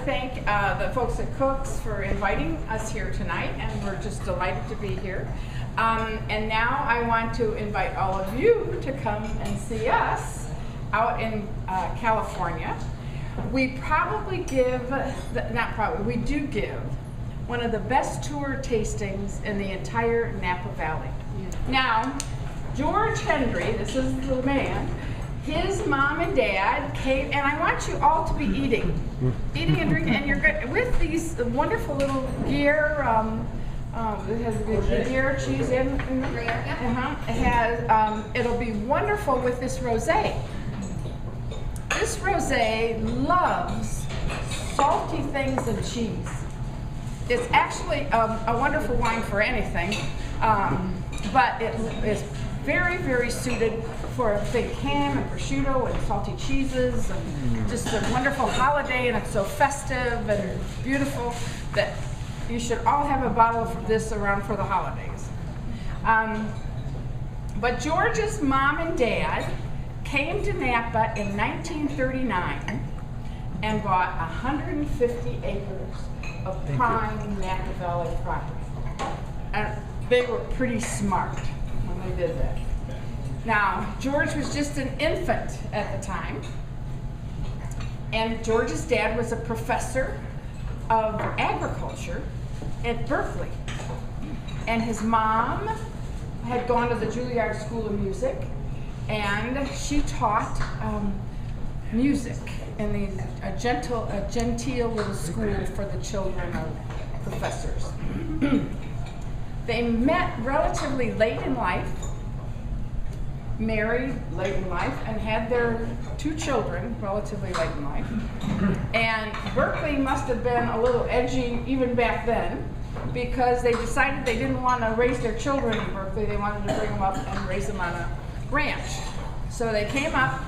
thank the folks at Cook's for inviting us here tonight, and we're just delighted to be here. And now I want to invite all of you to come and see us out in California. We probably give, we do give one of the best tour tastings in the entire Napa Valley. Now, George Hendry, this is the man, his mom and dad came, and I want you all to be eating and drinking, and you're good with these wonderful little Gruyere, it has Gruyere cheese in it. It has, it'll be wonderful with this rosé. This rosé loves salty things and cheese. It's actually a wonderful wine for anything, but it is very, very suited for thick ham and prosciutto and salty cheeses, and just a wonderful holiday, and it's so festive and beautiful that you should all have a bottle of this around for the holidays. But George's mom and dad came to Napa in 1939 and bought 150 acres of prime Napa Valley property. And they were pretty smart when they did that. Now, George was just an infant at the time, and George's dad was a professor of agriculture at Berkeley. And his mom had gone to the Juilliard School of Music, and she taught music in a genteel little school for the children of professors. They met relatively late in life, married late in life, and had their 2 children relatively late in life. And Berkeley must have been a little edgy even back then, because they decided they didn't want to raise their children in Berkeley. They wanted to bring them up and raise them on a ranch. So they came up,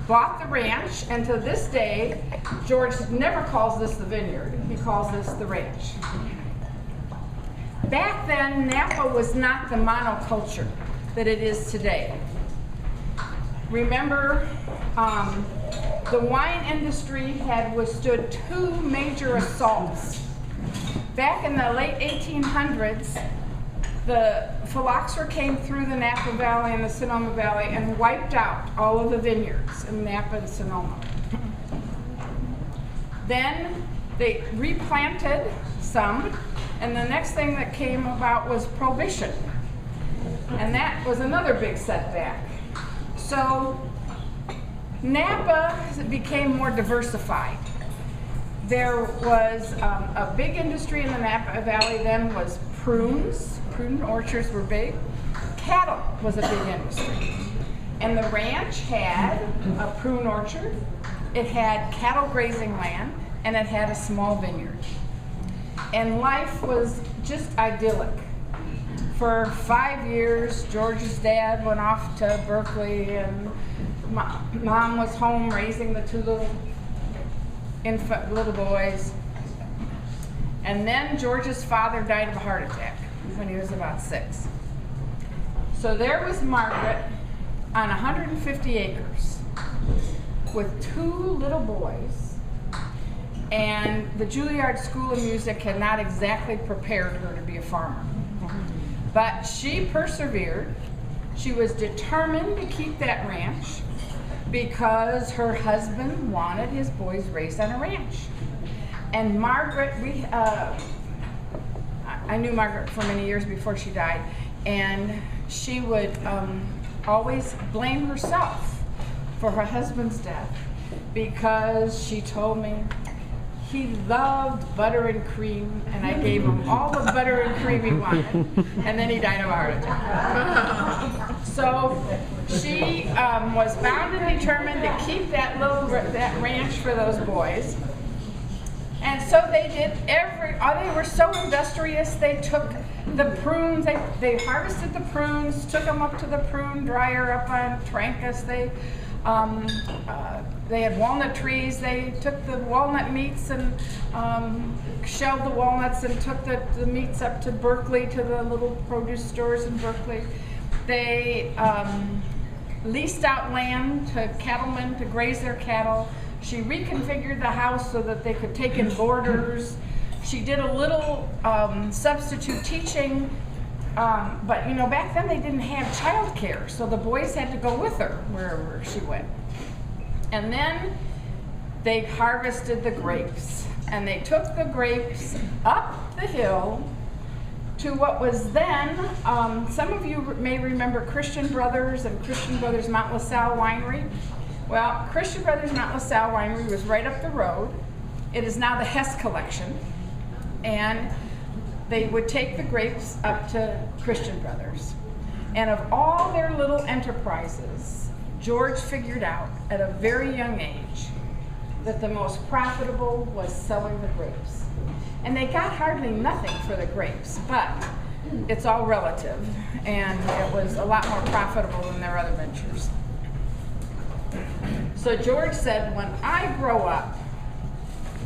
bought the ranch, and to this day, George never calls this the vineyard. He calls this the ranch. Back then, Napa was not the monoculture that it is today. Remember, the wine industry had withstood 2 major assaults. Back in the late 1800s, the phylloxera came through the Napa Valley and the Sonoma Valley and wiped out all of the vineyards in Napa and Sonoma. Then they replanted some, and the next thing that came about was Prohibition. And that was another big setback. So Napa became more diversified. There was a big industry in the Napa Valley then was prunes. Prune orchards were big. Cattle was a big industry. And the ranch had a prune orchard, it had cattle grazing land, and it had a small vineyard. And life was just idyllic. For 5 years, George's dad went off to Berkeley, and mom was home raising the 2 little boys. And then George's father died of a heart attack when he was about 6. So there was Margaret on 150 acres with 2 little boys, and the Juilliard School of Music had not exactly prepared her to be a farmer. But she persevered. She was determined to keep that ranch because her husband wanted his boys raised on a ranch. And Margaret, I knew Margaret for many years before she died, and she would always blame herself for her husband's death, because she told me he loved butter and cream, and I gave him all the butter and cream he wanted, and then he died of a heart attack. So she was bound and determined to keep that ranch for those boys. And so they did they were so industrious, they took the prunes, they harvested the prunes, took them up to the prune dryer up on Trancas. They had walnut trees. They took the walnut meats and shelled the walnuts and took the meats up to Berkeley, to the little produce stores in Berkeley. They leased out land to cattlemen to graze their cattle, She reconfigured the house so that they could take in boarders. She did a little substitute teaching, but you know, back then they didn't have childcare, so the boys had to go with her wherever she went. And then they harvested the grapes, and they took the grapes up the hill to what was then, some of you may remember Christian Brothers and Christian Brothers Mount LaSalle Winery. Well, Christian Brothers Mount LaSalle Winery was right up the road. It is now the Hess Collection, and they would take the grapes up to Christian Brothers. And of all their little enterprises, George figured out at a very young age that the most profitable was selling the grapes. And they got hardly nothing for the grapes, but it's all relative, and it was a lot more profitable than their other ventures. So George said, when I grow up,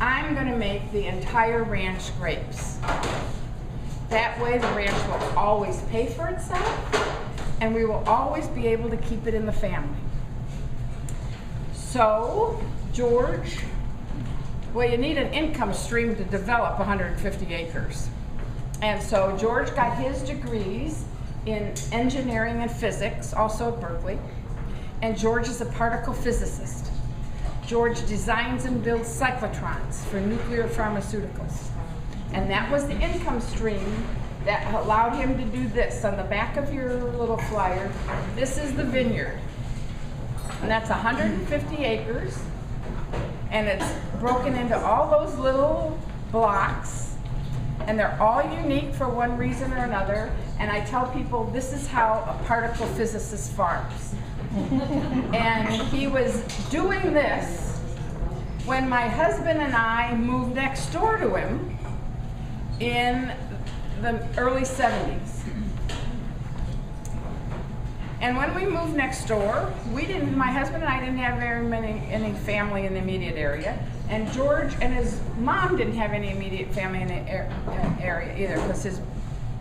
I'm going to make the entire ranch grapes. That way the ranch will always pay for itself, and we will always be able to keep it in the family. So George, well, you need an income stream to develop 150 acres. And so George got his degrees in engineering and physics, also at Berkeley. And George is a particle physicist. George designs and builds cyclotrons for nuclear pharmaceuticals. And that was the income stream that allowed him to do this. On the back of your little flyer, this is the vineyard. And that's 150 acres. And it's broken into all those little blocks, and they're all unique for one reason or another. And I tell people this is how a particle physicist farms. And he was doing this when my husband and I moved next door to him in the early 70s. And when we moved next door, my husband and I didn't have any family in the immediate area. And George and his mom didn't have any immediate family in the area either, because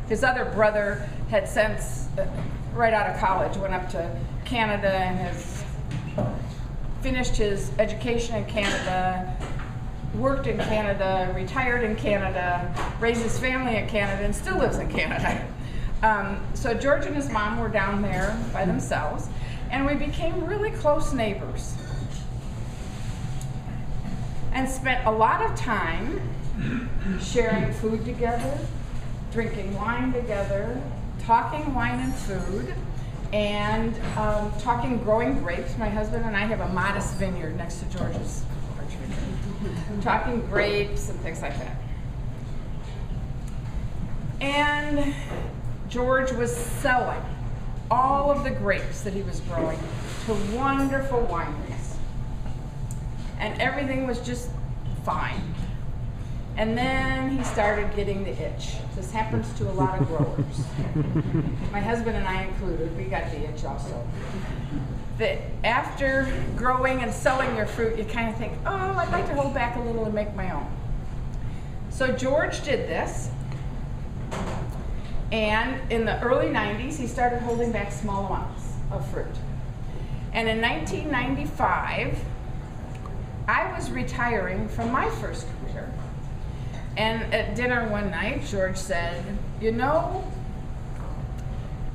his other brother had since, right out of college, went up to Canada and has finished his education in Canada, worked in Canada, retired in Canada, raised his family in Canada, and still lives in Canada. So George and his mom were down there by themselves, and we became really close neighbors and spent a lot of time sharing food together, drinking wine together, talking wine and food, and talking growing grapes. My husband and I have a modest vineyard next to George's vineyard. Talking grapes and things like that. And George was selling all of the grapes that he was growing to wonderful wineries. And everything was just fine. And then he started getting the itch. This happens to a lot of growers. My husband and I included, we got the itch also. That after growing and selling your fruit, you kind of think, oh, I'd like to hold back a little and make my own. So George did this. And in the early 90s, he started holding back small amounts of fruit. And in 1995, I was retiring from my first career. And at dinner one night, George said, you know,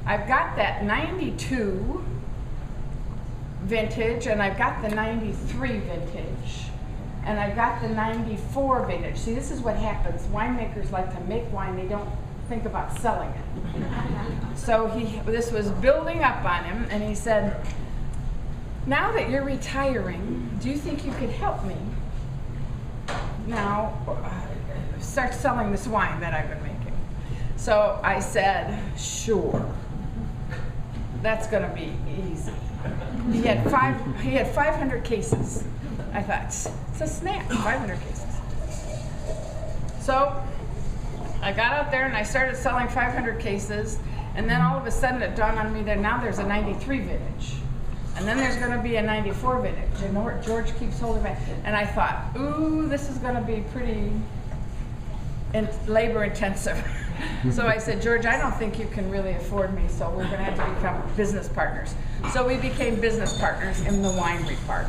I've got that 92 vintage, and I've got the 93 vintage, and I've got the 94 vintage. See, this is what happens. Winemakers like to make wine. They don't think about selling it. So this was building up on him, and he said, now that you're retiring, do you think you could help me now start selling this wine that I've been making? So I said, sure. That's going to be easy. He had 500 cases. I thought, it's a snap, 500 cases. So I got out there and I started selling 500 cases, and then all of a sudden it dawned on me that now there's a 93 vintage. And then there's going to be a 94 vintage, and George keeps holding back. And I thought, ooh, this is going to be pretty labor intensive. So I said, George, I don't think you can really afford me, so we're going to have to become business partners. So we became business partners in the winery part.